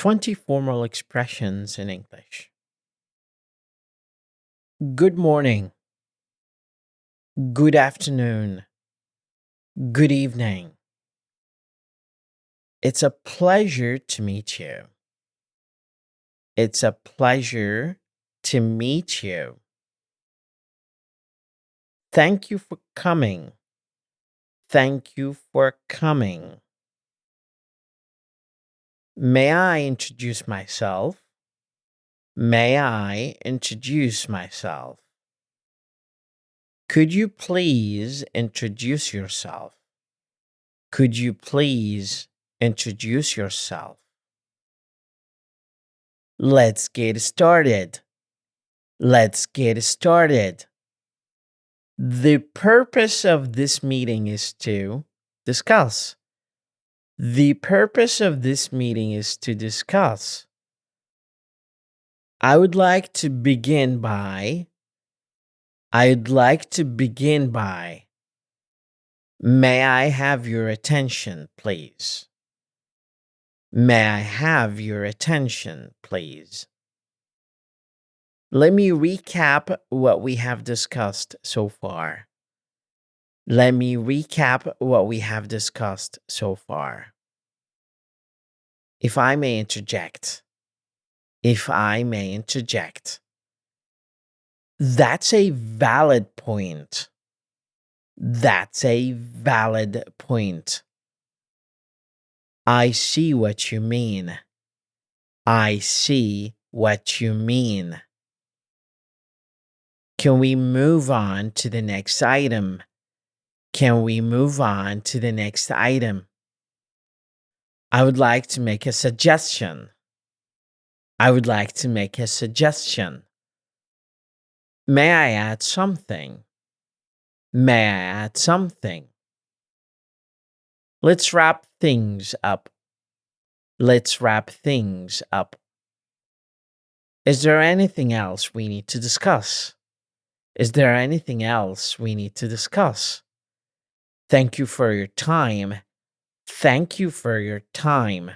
20 formal expressions in English. Good morning, good afternoon, good evening. It's a pleasure to meet you. It's a pleasure to meet you. Thank you for coming. Thank you for coming. May I introduce myself? May I introduce myself? Could you please introduce yourself? Could you please introduce yourself? Let's get started. Let's get started. The purpose of this meeting is to discuss. The purpose of this meeting is to discuss. I would like to begin by. May I have your attention, please? May I have your attention, please? Let me recap what we have discussed so far. Let me recap what we have discussed so far. If I may interject. If I may interject. That's a valid point. That's a valid point. I see what you mean. I see what you mean. Can we move on to the next item? Can we move on to the next item? I would like to make a suggestion. I would like to make a suggestion. May I add something? May I add something? Let's wrap things up. Let's wrap things up. Is there anything else we need to discuss? Is there anything else we need to discuss? Thank you for your time. Thank you for your time.